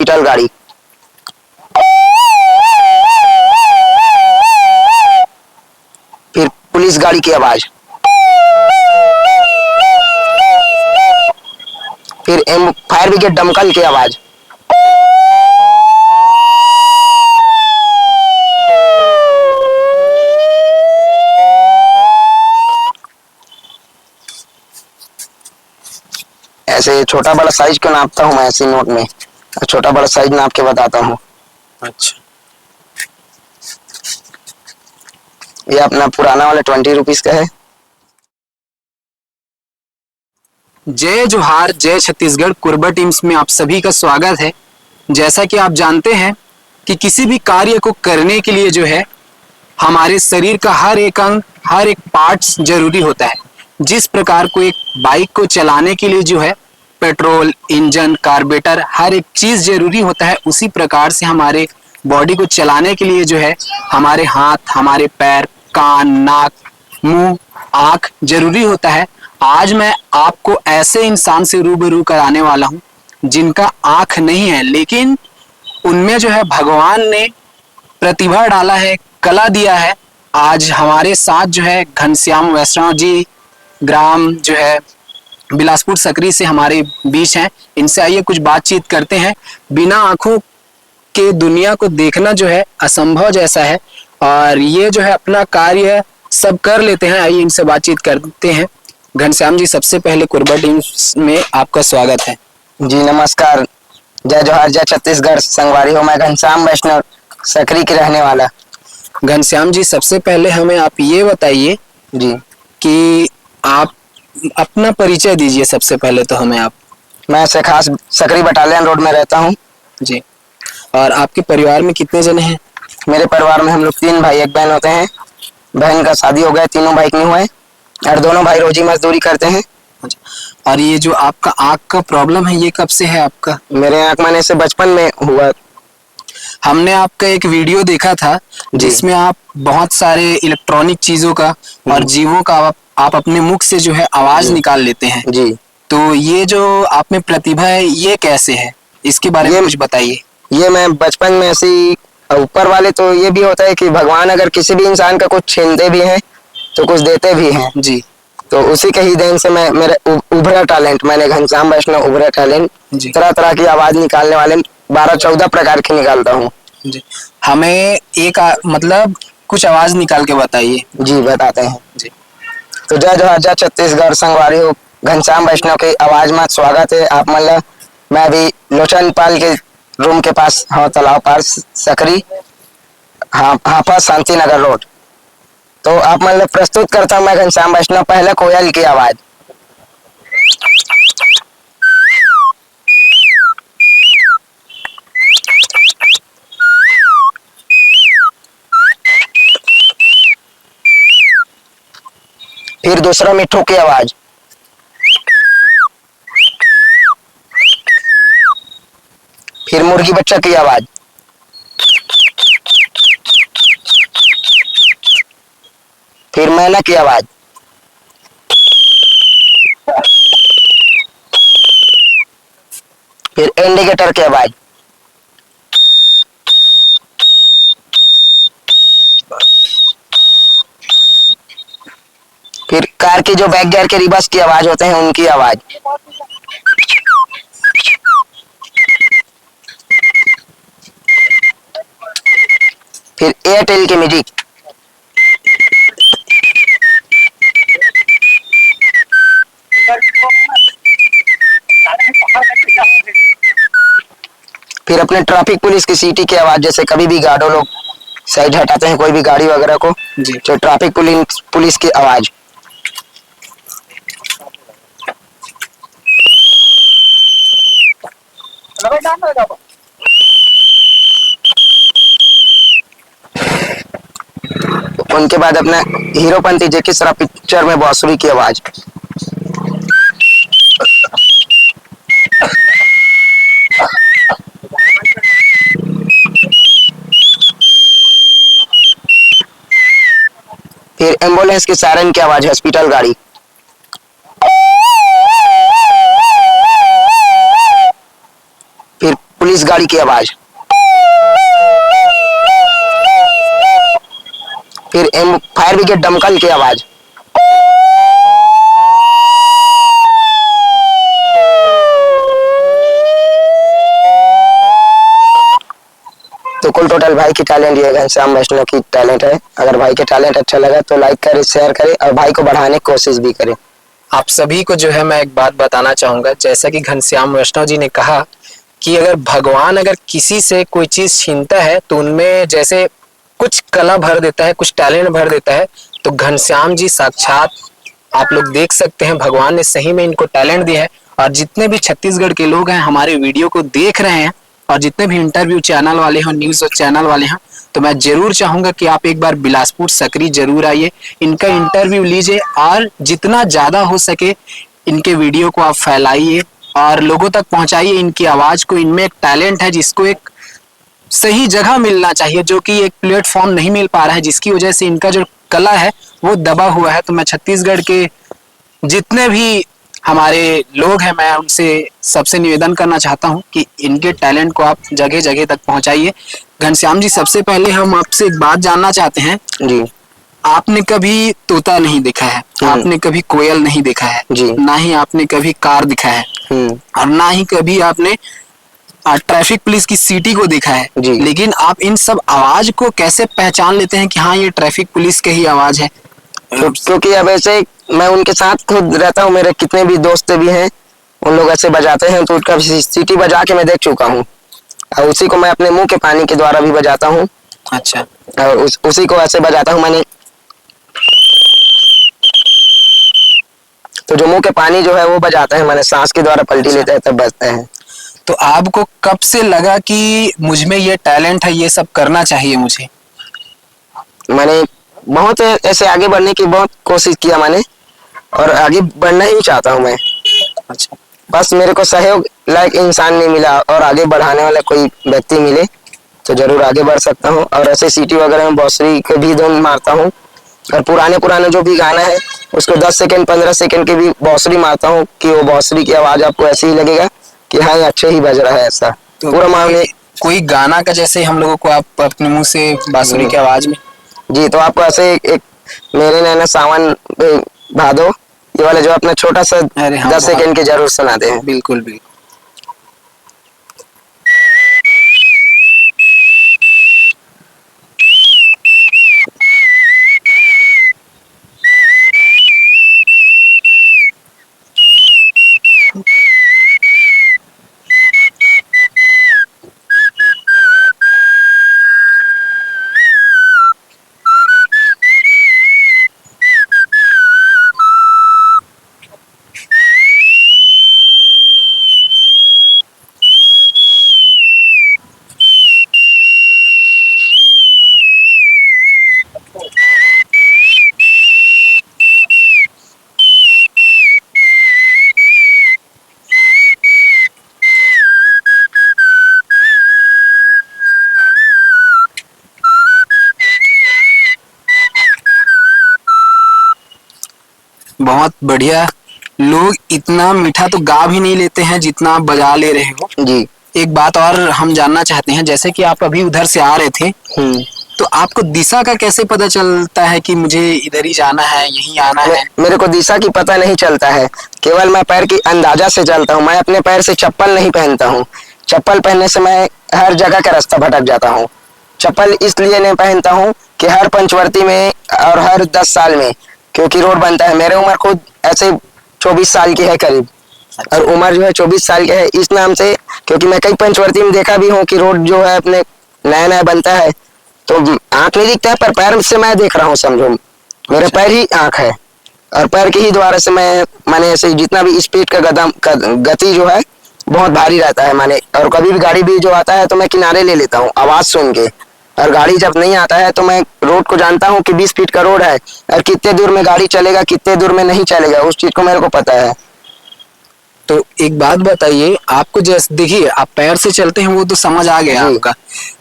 Hospital गाड़ी, फिर police गाड़ी की आवाज, फिर फायर ब्रिगेड दमकल की आवाज, ऐसे छोटा बड़ा साइज को नापता हूँ मैं ऐसे नोट में, छोटा बड़ा साइज नाप के बताता हूँ। अच्छा, ये अपना पुराना वाला 20 रुपीज का है। जय जोहार, जय छत्तीसगढ़ कुरबा टीम्स में आप सभी का स्वागत है। जैसा कि आप जानते हैं कि किसी भी कार्य को करने के लिए जो है हमारे शरीर का हर एक अंग, हर एक पार्ट्स जरूरी होता है। जिस प्रकार को एक बाइक को चलाने के लिए जो है पेट्रोल, इंजन, कार्बोरेटर हर एक चीज जरूरी होता है, उसी प्रकार से हमारे बॉडी को चलाने के लिए जो है हमारे हाथ, हमारे पैर, कान, नाक, मुंह, आंख जरूरी होता है। आज मैं आपको ऐसे इंसान से रूबरू कराने वाला हूं जिनका आंख नहीं है, लेकिन उनमें जो है भगवान ने प्रतिभा डाला है, कला दिया है। आज हमारे साथ जो है घनश्याम वैष्णव जी, ग्राम जो है बिलासपुर सकरी से हमारे बीच हैं। इनसे आइए कुछ बातचीत करते हैं। बिना आंखों के दुनिया को देखना जो है असंभव जैसा है, और ये जो है अपना कार्य सब कर लेते हैं। आइए इनसे बातचीत करते हैं। घनश्याम जी, सबसे पहले कुरबा टीम्स में आपका स्वागत है। जी नमस्कार, जय जोहार, जय छत्तीसगढ़। संगवारी हो, मैं घनश्याम वैष्णव सकरी के रहने वाला। घनश्याम जी, सबसे पहले हमें आप ये बताइए जी, कि आप अपना परिचय दीजिए। सबसे पहले तो हमें आप। मैं से खास सकरी बटालियन रोड में रहता हूँ। जी, और आपके परिवार में कितने जने हैं? मेरे परिवार में हम लोग 3 भाई 1 बहन होते हैं। बहन का शादी हो गया, तीनों भाई नहीं हुए, और दोनों भाई रोजी मजदूरी करते हैं। और ये जो आपका आँख का प्रॉब्लम है, ये कब से है आपका? मेरे आँख माने से बचपन में हुआ। हमने आपका एक वीडियो देखा था जिसमें आप बहुत सारे इलेक्ट्रॉनिक चीजों का और जीवों का आप अपने मुख से जो है आवाज निकाल लेते हैं। जी, तो ये जो आप में प्रतिभा है, ये कैसे है? इसके बारे में कुछ बताइए। ये मैं बचपन में ऐसी, ऊपर वाले तो ये भी होता है कि भगवान अगर किसी भी इंसान का कुछ छीनते भी हैं तो कुछ देते भी हैं। जी, तो उसी के ही देन से मैं मेरे उभरा टैलेंट, मैंने घनश्याम वैष्णव उभरा टैलेंट, जी, तरह तरह की आवाज निकालने वाले 12-14 प्रकार की निकालता हूँ। जी। हमें एक मतलब कुछ आवाज निकाल के बताइए। जी बताते हैं। जी, तो जय जोहार, जय छत्तीसगढ़। संगवारी हो, घनश्याम वैष्णव की आवाज में स्वागत है आप मतलब। मैं अभी लोचन पाल के रूम के पास हाँ, तालाब पास सकरी, हाँ हापा शांति नगर रोड। तो आप मतलब प्रस्तुत करता हूँ मैं घनश्याम वैष्णव। पहले कोयल की आवाज, फिर दूसरा मिट्ठू की आवाज, फिर मुर्गी बच्चा की आवाज, फिर मैना की आवाज, फिर इंडिकेटर की आवाज, फिर कार की जो बैक गियर के रिवर्स की आवाज होते हैं उनकी आवाज, फिर एयरटेल की म्यूजिक, फिर अपने ट्रैफिक पुलिस की सीटी की आवाज, जैसे कभी भी गार्डो लोग साइड हटाते हैं कोई भी गाड़ी वगैरह को, जी, तो ट्रैफिक पुलिस की आवाज। उनके बाद अपना हीरोपंती जेकी सराफ पिक्चर में बांसुरी की आवाज, फिर एम्बुलेंस की सायरन की आवाज, हॉस्पिटल गाड़ी, फिर पुलिस पुलिस गाड़ी की आवाज, फिर फायर ब्रिगेड दमकल की आवाज, तो कुल टोटल भाई की टैलेंट ये घनश्याम वैष्णव की टैलेंट है। अगर भाई के टैलेंट अच्छा लगा तो लाइक करे, शेयर करे और भाई को बढ़ाने की कोशिश भी करे। आप सभी को जो है मैं एक बात बताना चाहूंगा, जैसा कि घनश्याम वैष्णव जी ने कहा कि अगर भगवान अगर किसी से कोई चीज छीनता है तो उनमें जैसे कुछ कला भर देता है, कुछ टैलेंट भर देता है, तो घनश्याम जी साक्षात आप लोग देख सकते हैं, भगवान ने सही में इनको टैलेंट दिया है। और जितने भी छत्तीसगढ़ के लोग हैं हमारे वीडियो को देख रहे हैं और जितने भी इंटरव्यू चैनल वाले हैं, न्यूज चैनल वाले हैं, तो मैं जरूर चाहूंगा कि आप एक बार बिलासपुर सकरी जरूर आइए, इनका इंटरव्यू लीजिए और जितना ज्यादा हो सके इनके वीडियो को आप फैलाइए और लोगों तक पहुंचाइए इनकी आवाज को। इनमें एक टैलेंट है जिसको एक सही जगह मिलना चाहिए, जो कि एक प्लेटफॉर्म नहीं मिल पा रहा है, जिसकी वजह से इनका जो कला है वो दबा हुआ है। तो मैं छत्तीसगढ़ के जितने भी हमारे लोग हैं मैं उनसे सबसे निवेदन करना चाहता हूं कि इनके टैलेंट को आप जगह जगह तक पहुंचाइए। घनश्याम जी, सबसे पहले हम आपसे एक बात जानना चाहते हैं जी। आपने कभी तोता नहीं देखा है, आपने कभी कोयल नहीं देखा है जी। ना ही आपने कभी कार दिखा है और ना ही कभी आपने ट्रैफिक पुलिस की सीटी को देखा है, लेकिन आप इन सब आवाज को कैसे पहचान लेते हैं कि हाँ ये ट्रैफिक पुलिस की ही आवाज है? क्योंकि अब ऐसे मैं उनके साथ खुद रहता हूँ, मेरे कितने भी दोस्त भी हैं उन लोग ऐसे बजाते हैं तो उसका सीटी बजा के मैं देख चुका हूँ और उसी को मैं अपने मुंह के पानी के द्वारा भी बजाता हूँ। अच्छा। और उसी को ऐसे बजाता हूँ मैंने, तो जो मुंह के पानी जो है वो बजाता है, मैंने सांस के द्वारा पलटी लेता है तब बजता है। तो आपको कब से लगा कि मुझ में ये टैलेंट है, ये सब करना चाहिए मुझे? मैंने बहुत ऐसे आगे बढ़ने की बहुत कोशिश किया मैंने और आगे बढ़ना ही चाहता हूँ मैं। अच्छा। बस मेरे को सहयोग लायक इंसान नहीं मिला और आगे बढ़ाने वाला कोई व्यक्ति मिले तो जरूर आगे बढ़ सकता हूँ। और ऐसे सीटी वगैरह में बांसुरी के भी धुन मारता हूँ और पुराने जो भी गाना है उसको 10 सेकंड 15 सेकंड के भी बांसुरी मारता हूँ कि वो बांसुरी की आवाज आपको ऐसे ही लगेगा कि हाँ ये अच्छे ही बज रहा है। ऐसा तो पूरा मामले कोई गाना का जैसे हम लोगों को आप अपने मुंह से बांसुरी की आवाज में जी, तो आपको ऐसे एक मेरे नैना सावन भादो ये वाला जो अपना छोटा सा 10 सेकंड के जरूर सुना दे। बिल्कुल बिल्कुल। बहुत बढ़िया। लोग इतना मीठा तो गा भी नहीं लेते हैं जितना आप बजा ले रहे हो जी। एक बात और हम जानना चाहते हैं, जैसे कि आप अभी उधर से आ रहे थे तो आपको दिशा का कैसे पता चलता है कि मुझे इधर ही जाना है, यहीं आना है? मेरे को दिशा की पता नहीं चलता है, केवल मैं पैर की अंदाजा से चलता हूँ। मैं अपने पैर से चप्पल नहीं पहनता हूँ, चप्पल पहनने से मैं हर जगह का रास्ता भटक जाता हूँ। चप्पल इसलिए नहीं पहनता हूँ कि हर पंचवर्ती में और हर 10 साल में क्योंकि रोड बनता है। मेरी उम्र खुद ऐसे 24 साल की है करीब, और उम्र जो है 24 साल की है इस नाम से क्योंकि मैं कई पंचवर्ती में देखा भी हूँ कि रोड जो है अपने नया नया बनता है तो आंख नहीं दिखता है पर पैर से मैं देख रहा हूँ, समझो मेरे पैर ही आंख है और पैर के ही द्वारा से मैंने ऐसे जितना भी स्पीड का गति जो है बहुत भारी रहता है मैंने। और कभी भी गाड़ी भी जो आता है तो मैं किनारे ले लेता हूँ आवाज सुन के, और गाड़ी जब नहीं आता है तो मैं रोड को जानता हूँ कि 20 फीट का रोड है और कितने दूर में गाड़ी चलेगा कितने दूर में नहीं चलेगा, उस चीज को मेरे को पता है। तो एक बात बताइए, आपको जैसे देखिए आप पैर से चलते हैं वो तो समझ आ गया आपका,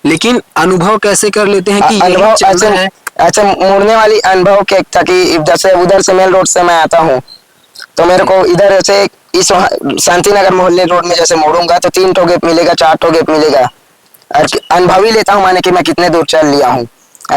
लेकिन अनुभव कैसे कर लेते हैं कि अनुभव चलना है? अच्छा मुड़ने वाली अनुभव क्या था कि इधर से उधर से मेन रोड से मैं आता हूँ तो मेरे को इधर से इस शांति नगर मोहल्ले रोड में जैसे मोड़ूंगा तो 3 ठो गैप मिलेगा, 4 ठो गैप मिलेगा। और अनुभव ही लेता हूँ माने कि मैं कितने दूर चल लिया हूँ।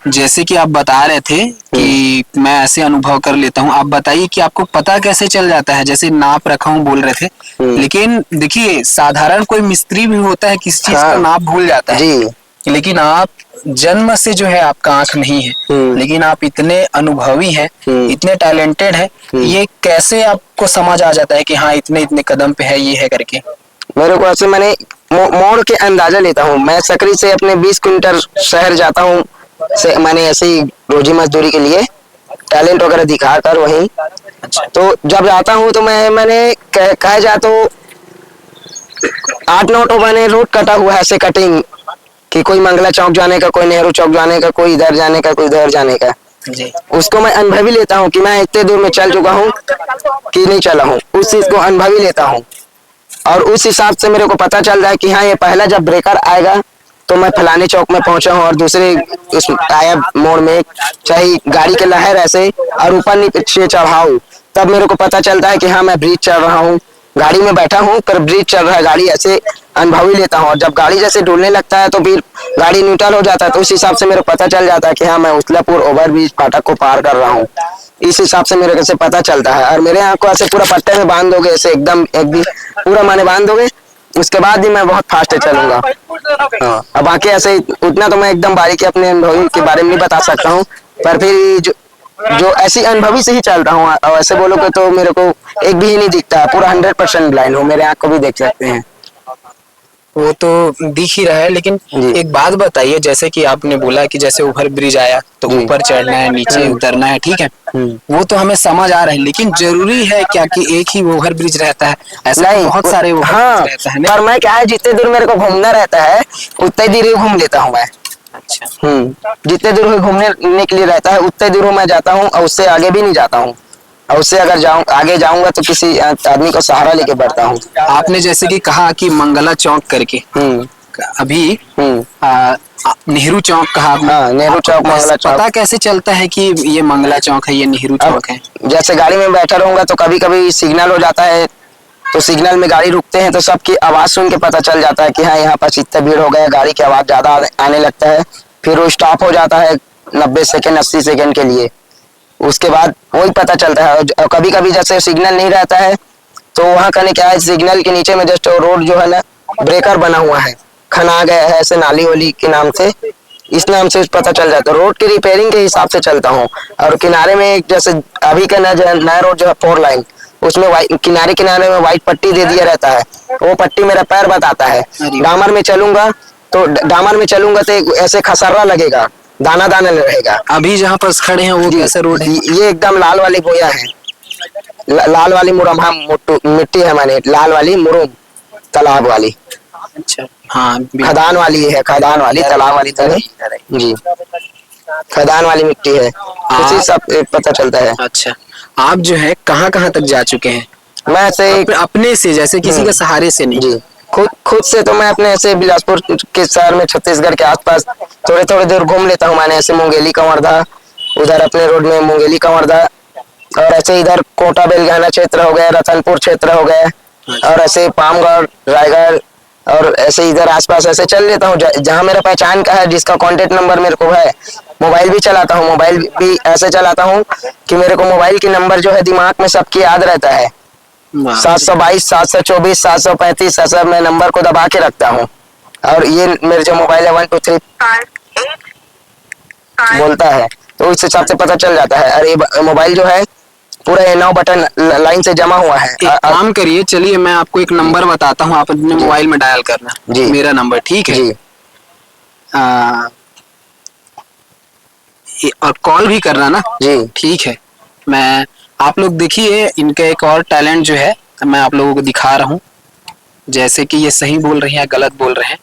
जैसे कि आप बता रहे थे कि मैं ऐसे अनुभव कर लेता हूँ, आप बताइए कि आपको पता कैसे चल जाता है? जैसे नाप रखा हूँ बोल रहे थे, लेकिन देखिए साधारण कोई मिस्त्री भी होता है किसी चीज का नाप भूल जाता है जी। लेकिन आप जन्म से जो है आपका आंख नहीं है, लेकिन आप इतने अनुभवी हैं, इतने टैलेंटेड हैं, ये कैसे आपको समझ आ जाता है कि हाँ इतने इतने कदम पे है ये है करके? मेरे को ऐसे मैंने मोड़ के अंदाजा लेता हूँ। मैं सकरी से अपने 20 किलोमीटर शहर जाता हूँ से मैंने ऐसे ही रोजी मजदूरी के लिए टैलेंट वगैरह दिखा कर वहीं। तो जब जाता हूँ तो मैंने कहा जा तो 8-9 तो मैंने रोड कटा हुआ है ऐसे कटिंग कि कोई मंगला चौक जाने का, कोई नेहरू चौक जाने का, कोई इधर जाने का, कोई उधर जाने का। जी। उसको मैं अनुभवी लेता हूँ कि मैं इतने दूर में चल चुका हूँ कि नहीं चला हूँ, उस चीज को अनुभवी लेता हूँ। और उस हिसाब से मेरे को पता चल रहा है कि हाँ ये पहला जब ब्रेकर आएगा तो मैं फलाने चौक में पहुंचा हूँ, और दूसरे उस आया मोड़ में चाहे गाड़ी के लहर ऐसे और ऊपर नीचे चढ़ाऊ, तब मेरे को पता चलता है कि हाँ मैं ब्रिज चढ़ रहा हूँ, गाड़ी में बैठा हूँ पर ब्रिज चढ़ रहा है गाड़ी, ऐसे अनुभवी लेता हूँ। और जब गाड़ी जैसे डुलने लगता है तो फिर गाड़ी न्यूट्रल हो जाता है, तो उस हिसाब से मेरे को पता चल जाता है कि हाँ मैं उथलापुर ओवर ब्रिज फाटक को पार कर रहा हूँ। इस हिसाब से मेरे को पता चलता है। और मेरे यहाँ को ऐसे पूरा पट्टे में बांध दोगे ऐसे एकदम एक भी पूरा माने बांध दोगे, उसके बाद भी मैं बहुत फास्ट चलूंगा। हाँ, अब बाकी ऐसे उतना तो मैं एकदम बारीकी अपने अनुभवी के बारे में नहीं बता सकता हूँ, पर फिर जो ऐसी अनुभवी से ही चलता हूँ। और ऐसे बोलोगे तो मेरे को एक भी ही नहीं दिखता, पूरा 100% ब्लाइंड हूँ, मेरे आँख को भी देख सकते हैं। वो तो दिख ही रहा है, लेकिन एक बात बताइए, जैसे कि आपने बोला कि जैसे ओवर ब्रिज आया तो ऊपर चढ़ना है, नीचे उतरना है, ठीक है, वो तो हमें समझ आ रहा है, लेकिन जरूरी है क्या कि एक ही ओवर ब्रिज रहता है? ऐसा नहीं, बहुत सारे ओवर ब्रिज रहता है। पर मैं क्या है जितने दूर मेरे को घूमना रहता है उतने दूर ही घूम लेता हूँ मैं। अच्छा। जितने दूर घूमने के लिए रहता है उतने दूर मैं जाता हूँ, और उससे आगे भी नहीं जाता हूँ। और उससे अगर आगे जाऊंगा तो किसी आदमी को सहारा लेके बढ़ता हूँ। आपने जैसे कि कहा कि मंगला चौक करके, अभी नेहरू चौक कहा आपने। हाँ, नेहरू चौक, मंगला चौक। पता कैसे चलता है कि ये मंगला चौक है, ये नेहरू चौक है? जैसे गाड़ी में बैठा रहूंगा तो कभी कभी सिग्नल हो जाता है, तो सिग्नल में गाड़ी रुकते हैं तो सबकी आवाज सुन के पता चल जाता है कि हाँ यहाँ पर इतना भीड़ हो गया, गाड़ी की आवाज ज्यादा आने लगता है। फिर वो स्टॉप हो जाता है 90 सेकेंड 80 सेकेंड के लिए, उसके बाद वही पता चलता है। और कभी कभी जैसे सिग्नल नहीं रहता है तो वहाँ करने क्या है, सिग्नल के नीचे में जस्ट रोड जो है ना ब्रेकर बना हुआ है, खना गया है ऐसे नाली वाली के नाम से, इस नाम से पता चल जाता है। रोड की रिपेयरिंग के हिसाब से चलता हूँ। और किनारे में जैसे अभी का नया रोड जो है 4 लाइन, उसमें किनारे किनारे में व्हाइट पट्टी दे दिया रहता है, वो पट्टी मेरा पैर बताता है। डामर में चलूंगा तो ऐसे खसर्रा लगेगा, दाना दाना रहेगा। अभी जहाँ पर खड़े हैं वो कैसा रोड है? ये एकदम लाल वाली बोया है, लाल वाली मुरम, हम मिट्टी है माने लाल वाली मुरुम, तालाब वाली। अच्छा, हाँ, खदान वाली है, खदान वाली तालाब वाली तरह जी, खदान वाली मिट्टी है, उसी सब पता चलता है। अच्छा, आप जो है कहाँ कहाँ तक जा चुके हैं? मैं से अपने से, जैसे किसी के सहारे से नहीं? जी, खुद से तो मैं अपने ऐसे बिलासपुर के शहर में छत्तीसगढ़ के आसपास थोड़े थोड़े दूर घूम लेता हूँ। मैंने ऐसे मुंगेली कंवरधा, उधर अपने रोड में मुंगेली कंवरधा, और ऐसे इधर कोटा बेलगाना क्षेत्र हो गया, रतनपुर क्षेत्र हो गया, और ऐसे पामगढ़, रायगढ़, और ऐसे इधर आसपास ऐसे चल लेता हूँ जहाँ मेरा पहचान का है, जिसका कांटेक्ट नंबर मेरे को है। मोबाइल भी चलाता हूँ, मोबाइल भी ऐसे चलाता हूँ कि मेरे को मोबाइल की नंबर जो है दिमाग में सबकी याद रहता है। 722 724 735 ऐसा मैं नंबर को दबा के रखता हूँ। और ये मेरे जो मोबाइल है 1 2 3 बोलता है, तो उस हिसाब से पता चल जाता है। और ये मोबाइल जो है पूरा ये 9 बटन लाइन से जमा हुआ है। एक काम करिए, चलिए मैं आपको एक नंबर बताता हूँ, आप अपने मोबाइल में डायल करना जी, मेरा नंबर, ठीक है जी। और कॉल भी करना ना जी, ठीक है। मैं आप लोग देखिए, इनका एक और टैलेंट जो है मैं आप लोगों को दिखा रहा हूँ, जैसे कि ये सही बोल रहे हैं या गलत बोल रहे हैं।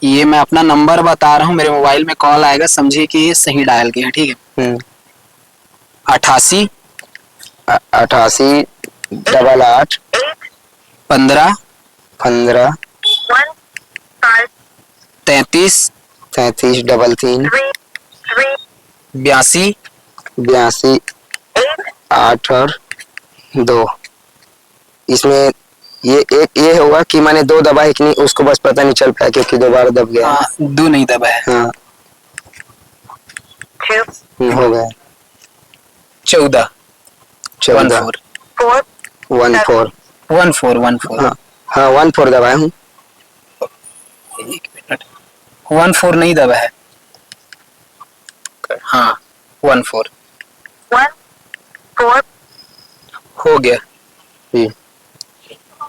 ये मैं अपना नंबर बता रहा हूँ, मेरे मोबाइल में कॉल आएगा, समझिए कि ये सही डायल किया, ठीक है। 88 88 88 15 15 33 33 33 82 82 8 और 2 इसमें ये होगा कि मैंने 2 दबा है कि नहीं, उसको बस पता नहीं चल पाया क्योंकि दोबारा दब गया। हाँ, 2 नहीं दबा है। हाँ हो गया 14 14 14 14 हाँ हाँ 14 दबाया हूँ। 1 मिनट, 14 नहीं दबा है। हाँ 14 हो गया। जी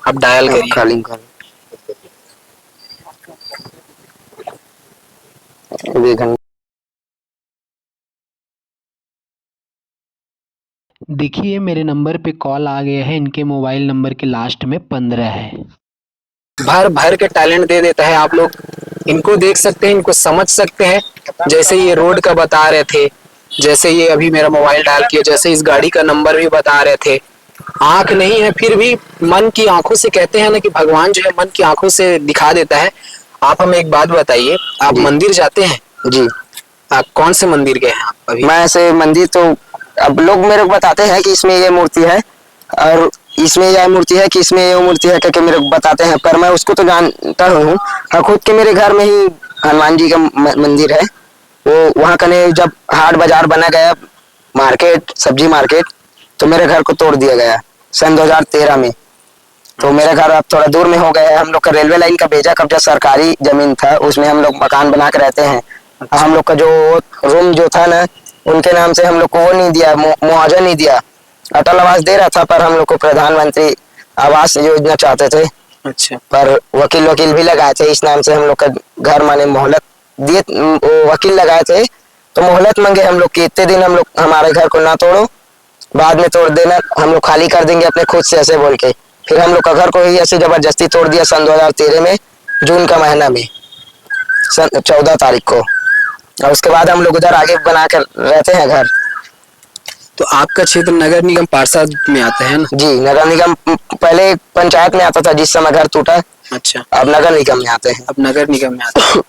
अब डायल करिए। कॉलिंग कर देखा। देखिए मेरे नंबर पे कॉल आ गया है। इनके मोबाइल नंबर के लास्ट में 15 है। भर भर के टैलेंट दे देता है। आप लोग इनको देख सकते हैं, इनको समझ सकते हैं। जैसे ये रोड का बता रहे थे, जैसे ये अभी मेरा मोबाइल डाल किया, जैसे इस गाड़ी का नंबर भी बता रहे थे। आंख नहीं है फिर भी मन की आंखों से, कहते हैं ना कि भगवान जो है मन की आंखों से दिखा देता है। आप हमें एक बात बताइए, आप जी। मंदिर जाते हैं? जी आप कौन से मंदिर गए हैं आप अभी? मैं ऐसे मंदिर तो अब लोग मेरे को बताते हैं कि इसमें ये मूर्ति है और इसमें यह मूर्ति है कि इसमें ये मूर्ति है करके मेरे को बताते हैं, पर मैं उसको तो जानता हूँ। हाँ खुद के मेरे घर में ही हनुमान जी का मंदिर है। वो वहाँ कने जब हाट बाजार बना गया, मार्केट सब्जी मार्केट, तो मेरे घर को तोड़ दिया गया सन 2013 में। तो मेरा घर अब थोड़ा दूर में हो गया है। हम लोग का रेलवे लाइन का बेजा कब्जा सरकारी जमीन था, उसमें हम लोग मकान बना के रहते हैं। हम लोग का जो रूम जो था ना, उनके नाम से हम लोग को वो नहीं दिया, मुआवजा नहीं दिया। अटल आवास दे रहा था पर हम लोग को प्रधानमंत्री आवास योजना चाहते थे, अच्छा, पर वकील भी लगाए थे। इस नाम से हम लोग का घर माने मोहलत दिए, वकील लगाए थे तो मोहलत मांगे हम लोग की, इतने दिन हम लोग हमारे घर को ना तोड़ो, बाद में तोड़ देना, हम लोग खाली कर देंगे अपने खुद से, ऐसे बोल के। फिर हम लोग का घर को ही ऐसे जबरदस्ती तोड़ दिया सन 2013 में, जून का महीना में, सन 14 तारीख को। और उसके बाद हम लोग उधर आगे बना कर रहते हैं घर। तो आपका क्षेत्र नगर निगम पार्षद में आता है ना? जी नगर निगम पहले पंचायत में आता था, जिस समय घर टूटा, अच्छा, अब नगर निगम में आते हैं। अब नगर निगम में आते हैं।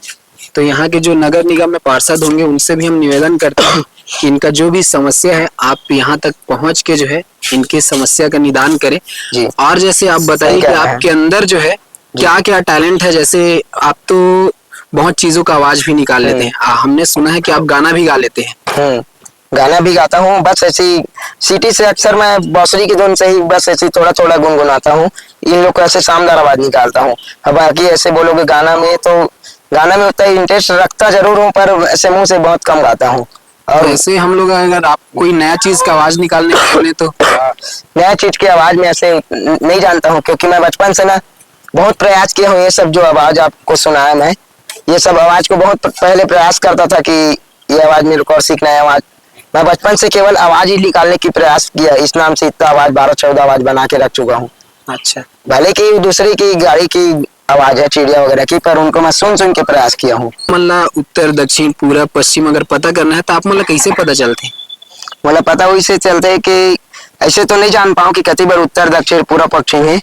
तो यहाँ के जो नगर निगम में पार्षद होंगे उनसे भी हम निवेदन करते हैं कि इनका जो भी समस्या है आप यहाँ तक पहुँच के जो है इनकी समस्या का निदान करें। जी और जैसे आप बताइए कि आपके अंदर जो है क्या क्या टैलेंट है। जैसे आप तो बहुत चीजों का आवाज भी निकाल लेते हैं। हमने सुना है कि आप गाना भी गा लेते हैं। गाना भी गाता हूँ, बस ऐसी सिटी से अक्सर मैं बांसुरी की धुन से ही बस ऐसी थोड़ा थोड़ा गुनगुनाता हूँ। इन लोग को ऐसे शानदार आवाज निकालता हूँ। अब बाकी ऐसे बोलोगे गाना में, तो गाना में उतना इंटरेस्ट रखता जरूर हूँ पर ऐसे मुंह से बहुत कम गाता हूँ। और ऐसे हम लोग अगर आप कोई नया चीज का आवाज निकालने को बोले तो? नया चीज की आवाज में ऐसे नहीं जानता हूँ, क्योंकि मैं बचपन से ना बहुत प्रयास किया हूँ। ये सब जो आवाज आपको सुनाया, मैं ये सब आवाज को बहुत पहले प्रयास करता था कि ये आवाज मेरे को और सीखना है। आवाज मैं बचपन से केवल आवाज ही निकालने की प्रयास किया, इस नाम से इतना आवाज 12-14 आवाज बना के रख चुका हूँ। अच्छा, भले की दूसरी की गाड़ी की आवाज है, चिड़िया वगैरह की, पर उनको मैं सुन सुन के प्रयास किया हूँ। मतलब उत्तर दक्षिण पूरब पश्चिम अगर पता करना है तो आप मतलब कैसे पता चलते हैं? मतलब पता वही से चलते है कि ऐसे तो नहीं जान पाऊँ कि कति बार उत्तर दक्षिण पूरा पश्चिम है,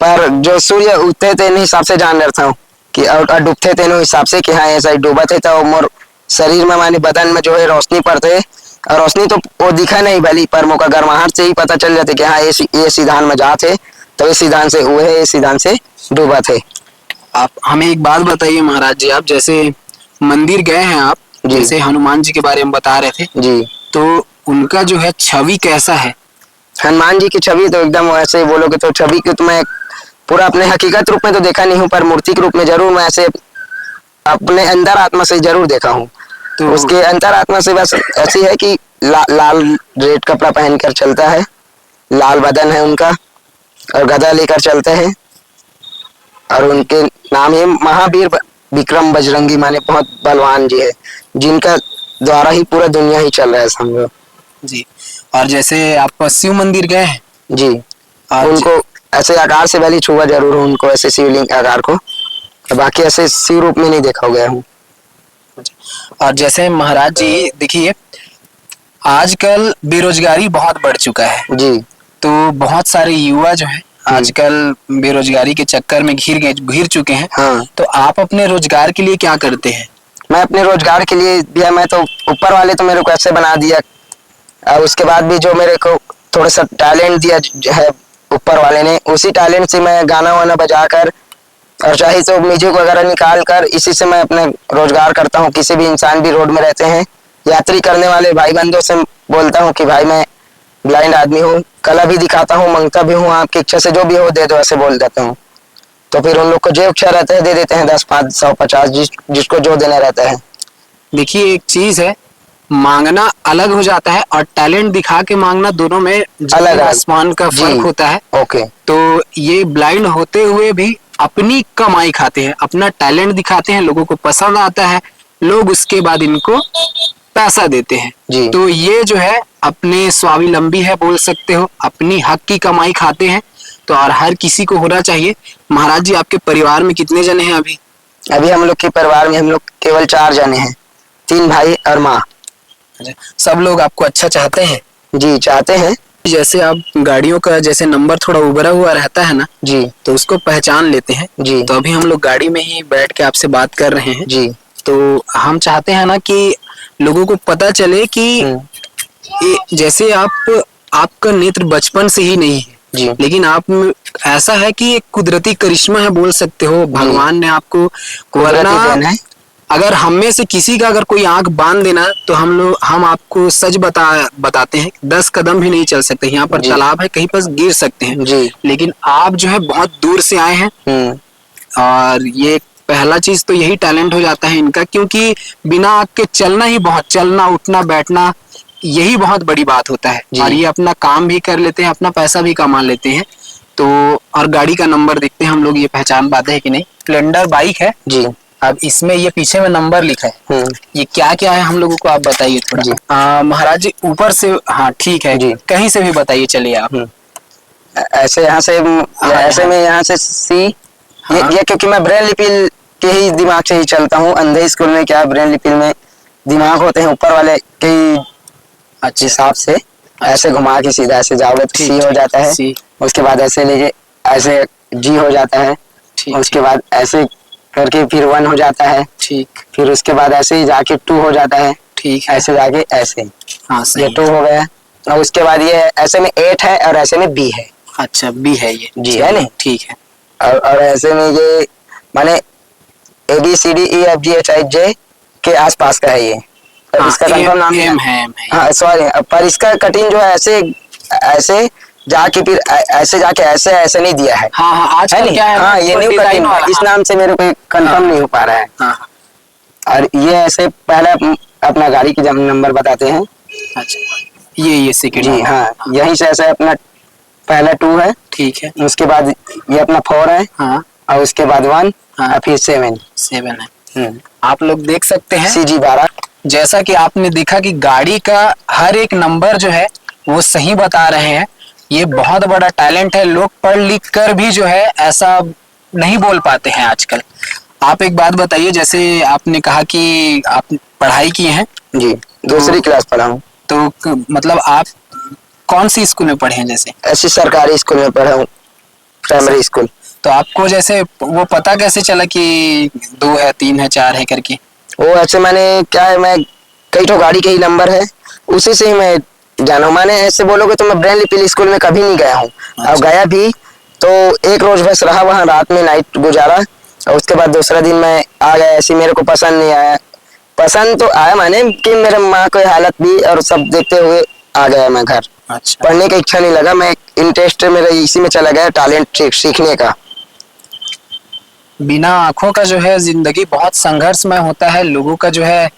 पर जो सूर्य उगते थे हिसाब से जान रहता हूँ कि और डूबते थे हिसाब से कि हाँ ऐसा डूबा थे, तो मोर शरीर में माने बदन में जो है रोशनी पड़ते, और रोशनी तो वो दिखा नहीं भली, पर मौका गर्माहट से ही पता चल जाते कि हाँ ये सीधान में जा थे, तो इस सीधान से हुए है, इस सीधान से डूबा थे। आप हमें एक बात बताइए महाराज जी, आप जैसे मंदिर गए हैं आप, जैसे हनुमान जी के बारे में बता रहे थे जी, तो उनका जो है छवि कैसा है? हनुमान जी की छवि तो एकदम ऐसे बोलोगे तो छवि की तो मैं पूरा अपने हकीकत रूप में तो देखा नहीं हूँ, पर मूर्ति के रूप में जरूर मैं ऐसे अपने अंदर आत्मा से जरूर देखा हूँ। तो उसके अंतर आत्मा से बस ऐसी है कि लाल रेड कपड़ा पहनकर चलता है, लाल बदन है उनका, और गदा लेकर चलते हैं, और उनके नाम ही महावीर विक्रम बजरंगी, माने बहुत बलवान जी है, जिनका द्वारा ही पूरा दुनिया ही चल रहा है समझो जी। और जैसे आप शिव मंदिर गए हैं? जी, उनको ऐसे आकार से पहले छुआ जरूर हूँ उनको, ऐसे शिवलिंग आकार को, बाकी ऐसे शिव रूप में नहीं देखा गया हूँ। और जैसे महाराज जी देखिए, आजकल बेरोजगारी बहुत बढ़ चुका है जी, तो बहुत सारे युवा जो है आजकल बेरोजगारी के चक्कर में घिर चुके हैं। हाँ। तो आप अपने रोजगार के लिए क्या करते हैं? मैं अपने रोजगार के लिए दिया, मैं तो ऊपर वाले तो मेरे को ऐसे बना दिया, और उसके बाद भी जो मेरे को थोड़ा सा टैलेंट दिया है ऊपर वाले ने, उसी टैलेंट से मैं गाना वाना बजाकर और चाहे तो म्यूजिक वगैरह निकाल कर इसी से मैं अपने रोजगार करता हूँ। किसी भी इंसान भी रोड में रहते हैं, यात्री करने वाले भाई बंधुओं से बोलता हूँ कि भाई मैं ब्लाइंड आदमी हूँ, कला भी दिखाता हूँ, मांगता भी हूँ, आपकी इच्छा से जो भी हो दे दो, ऐसे बोल देता हूँ। तो फिर उन लोग को जो इच्छा रहता है दे देते हैं, 10, 5, 100, 50 जिसको जो देना रहता है। देखिए एक चीज है, मांगना अलग हो जाता है और टैलेंट दिखा के मांगना, दोनों में अलग अलग अलग। आसमान का जी। फर्क होता है। ओके। तो ये ब्लाइंड होते हुए भी अपनी कमाई खाते हैं, अपना टैलेंट दिखाते हैं, लोगों को पसंद आता है, लोग उसके बाद इनको पैसा देते हैं। जी। तो ये जो है अपने स्वावलंबी है, बोल सकते हो, अपनी हक की कमाई खाते हैं। तो और हर किसी को होना चाहिए। महाराज जी, आपके परिवार में कितने जने हैं अभी? अभी हम लोग के परिवार में हम लोग केवल 4 जने हैं, 3 भाई और माँ। सब लोग आपको अच्छा चाहते हैं? जी चाहते हैं। जैसे आप गाड़ियों का जैसे नंबर थोड़ा उभरा हुआ रहता है ना, जी तो उसको पहचान लेते हैं। जी तो अभी हम लोग गाड़ी में ही बैठ के आपसे बात कर रहे हैं। जी। तो हम चाहते हैं ना कि लोगों को पता चले कि ये जैसे आपका नेत्र बचपन से ही नहीं है, जी लेकिन आप में ऐसा है कि एक कुदरती करिश्मा है, बोल सकते हो, भगवान ने आपको। कुदरती वरना देन है। अगर हम में से किसी का अगर कोई आंख बांध देना तो हम आपको सच बताते हैं, 10 कदम भी नहीं चल सकते। यहाँ पर जी। तालाब है, कहीं पर गिर सकते हैं। जी। लेकिन आप जो है बहुत दूर से आए हैं, और ये पहला चीज तो यही टैलेंट हो जाता है इनका, क्योंकि बिना आँख के चलना ही बहुत, चलना उठना बैठना यही बहुत बड़ी बात होता है। जी। और ये अपना काम भी कर लेते हैं, अपना पैसा भी कमा लेते हैं। तो और गाड़ी का नंबर देखते हैं हम लोग, ये पहचान पाते हैं कि नहीं। स्प्लेंडर बाइक है जी। अब इसमें ये पीछे में नंबर लिखा है, ये क्या क्या है हम लोगों को आप बताइए जी। थोड़ा। महाराज जी ऊपर से, हाँ ठीक है जी। कहीं से भी बताइए, चलिए आप। ऐसे यहाँ से ऐसे में यहाँ से सी ये क्योंकि मैं ब्रेल लिपि के ही दिमाग से ही चलता हूँ। अंधे स्कूल में क्या ब्रेल लिपि में दिमाग होते हैं ऊपर वाले के हिसाब से, ऐसे घुमा के सीधा ऐसे जाओगे तो सी हो जाता है। उसके बाद ऐसे लेके ऐसे जी हो जाता है, उसके बाद ऐसे करके फिर 1 हो जाता है। ठीक। फिर उसके बाद ऐसे ही जाके 2 हो जाता है। ठीक। ऐसे जाके ऐसे, हाँ ये 2 हो गया। और उसके बाद ये ऐसे में 8 है और ऐसे में बी है। अच्छा बी है ये, जी है नहीं। ठीक है। और ऐसे में ये माने ABCDEFGHIJ के आसपास का है ये। पर इसका कंफर्म नाम एम है। हाँ सॉरी, पर इसका कटिंग जो है ऐसे ऐसे जाके फिर ऐसे जाके ऐसे ऐसे नहीं दिया है। हाँ हाँ, आज क्या है, हाँ ये न्यू कटिंग है, इस नाम से मेरे को कंफर्म नहीं हो पा रहा है। हाँ। और ये ऐसे पहला अपना गाड़ी की नंबर बताते हैं। अच्छा ये सेकंड। जी हाँ, यहीं से ऐसे अपना पहला 2 है। ठीक है। उसके बाद ये अपना 4 है। हाँ। और उसके बाद 1 और फिर 7 है। आप लोग देख सकते हैं CG 12। जैसा कि आपने देखा कि गाड़ी का हर एक नंबर जो है वो सही बता रहे हैं। ये बहुत बड़ा टैलेंट है, लोग पढ़ लिख कर भी जो है ऐसा नहीं बोल पाते हैं आजकल। आप एक बात बताइए, जैसे आपने कहा कि आप पढ़ाई किए हैं। जी, दूसरी क्लास पढ़ा हूँ। तो मतलब आप कौन सी स्कूल में पढ़े हैं? जैसे ऐसी सरकारी स्कूल में पढ़ा हूँ, प्राइमरी स्कूल। तो आपको जैसे वो पता कैसे चला कि 2 है, 3 है, 4 है करके? वो ऐसे मैंने क्या है, मैं कई तो गाड़ी के ही नंबर है, उसी से ही मैं जाना हूँ। मैंने ऐसे बोलोगे तो मैं ब्रेल लिपि स्कूल में कभी नहीं गया हूँ। अच्छा। और गया भी तो एक रोज बस रहा वहाँ, रात में नाइट गुजारा, और उसके बाद दूसरा दिन मैं आ गया। ऐसी मेरे को पसंद नहीं आया। पसंद तो आया माने कि मेरे माँ की हालत भी और सब देखते हुए आ गया मैं घर। अच्छा। पढ़ने का इच्छा नहीं लगा, मैं इंटरेस्ट मेरा इसी में चला गया, टैलेंट सीखने का। बिना आंखों का जो है जिंदगी बहुत संघर्षमय होता है। लोगों का जो है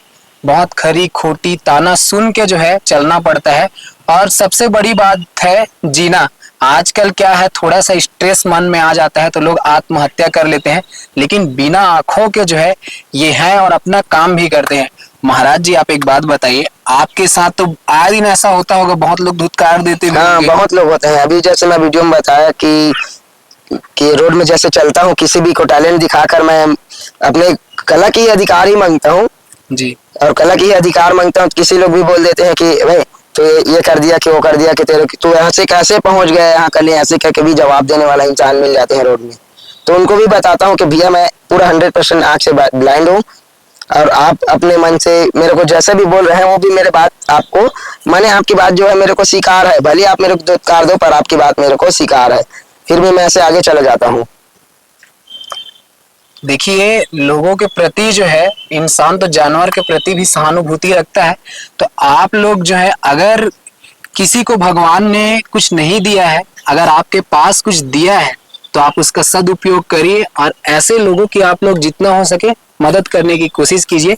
बहुत खरी खोटी ताना सुन के जो है चलना पड़ता है। और सबसे बड़ी बात है जीना। आजकल क्या है, थोड़ा सा स्ट्रेस मन में आ जाता है तो लोग आत्महत्या कर लेते हैं, लेकिन बिना आंखों के जो है ये हैं और अपना काम भी करते हैं। महाराज जी आप एक बात बताइए, आपके साथ तो आए दिन ऐसा होता होगा, बहुत लोग धुतकार देते होंगे। हाँ बहुत लोग होते हैं। अभी जैसे मैं वीडियो में बताया कि रोड में जैसे चलता हूँ, किसी भी को टैलेंट दिखाकर मैं अपने कला की अधिकार ही मांगता हूँ जी। और कला की अधिकार मांगता हूँ। किसी लोग भी बोल देते हैं कि भाई तो ये कर दिया कि वो कर दिया कि तेरे तू यहाँ से कैसे पहुंच गया यहाँ कल, ऐसे करके भी जवाब देने वाला इंसान मिल जाते हैं रोड में। तो उनको भी बताता हूँ कि भैया मैं पूरा 100% आँख से ब्लाइंड हूँ और आप अपने मन से मेरे को जैसे भी बोल रहे हैं वो भी मेरे बात आपको मैंने आपकी बात जो है मेरे को स्वीकार है, भले आप मेरे को दुत्कार दो पर आपकी बात मेरे को स्वीकार है, फिर भी मैं ऐसे आगे चला जाता हूँ। देखिए, लोगों के प्रति जो है, इंसान तो जानवर के प्रति भी सहानुभूति रखता है। तो आप लोग जो है, अगर किसी को भगवान ने कुछ नहीं दिया है, अगर आपके पास कुछ दिया है तो आप उसका सदुपयोग करिए और ऐसे लोगों की आप लोग जितना हो सके मदद करने की कोशिश कीजिए।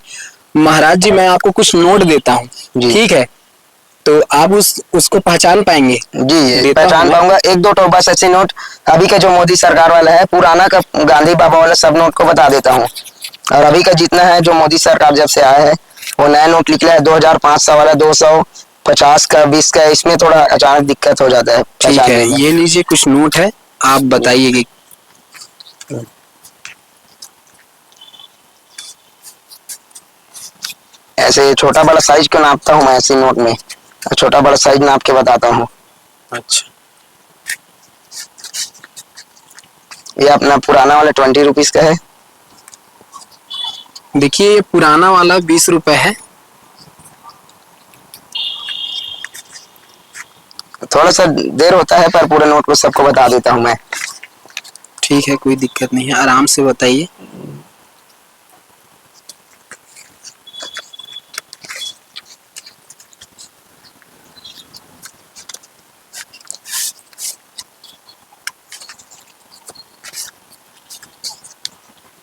महाराज जी, मैं आपको कुछ नोट देता हूँ, जी। ठीक है? तो आप उसको पहचान पाएंगे? जी देता पहचान हूँ मैं। पाऊंगा, एक दो तो बस ऐसे नोट अभी का जो मोदी सरकार वाला है, पुराना का गांधी बाबा वाला सब नोट को बता देता हूँ। और अभी का जितना है जो मोदी सरकार जब से आया है वो नया नोट निकला है 2005 वाला 250 का 20 का, इसमें थोड़ा अचानक दिक्कत हो जाता है ठीक है, पहचानने में। ये लीजिए कुछ नोट है, आप बताइए कि ऐसे छोटा बड़ा साइज को नापता हूँ मैं ऐसे नोट में, छोटा बड़ा साइज नाप के बताता हूँ। अच्छा, ये अपना पुराना वाला 20 रुपीज का है। देखिए ये पुराना वाला 20 रुपए है। थोड़ा सा देर होता है पर पूरे नोट को सबको बता देता हूँ मैं। ठीक है, कोई दिक्कत नहीं है, आराम से बताइए।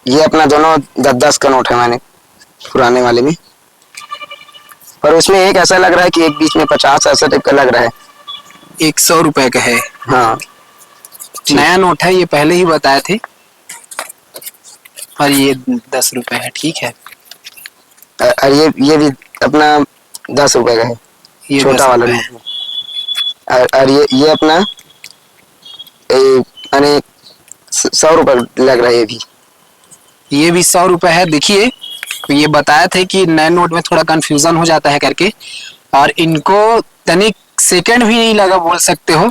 ये अपना दोनों 10-10 का नोट है मैंने पुराने वाले में, पर उसमें एक ऐसा लग रहा है कि एक बीच में 50 ऐसा टाइप का लग रहा है। 100 रुपए का है, हाँ नया नोट है, ये पहले ही बताए थे। और ये 10 रुपए है, ठीक है। और ये भी अपना 10 रुपए का है, ये छोटा 10 वाला रुपए नोट। है। और ये अपना यानी 100 रुपए लग रहा है ये भी। ये भी 100 रुपए है। देखिए, ये बताए थे कि नए नोट में थोड़ा कंफ्यूजन हो जाता है करके, और इनको तनिक सेकंड भी नहीं लगा बोल सकते हो।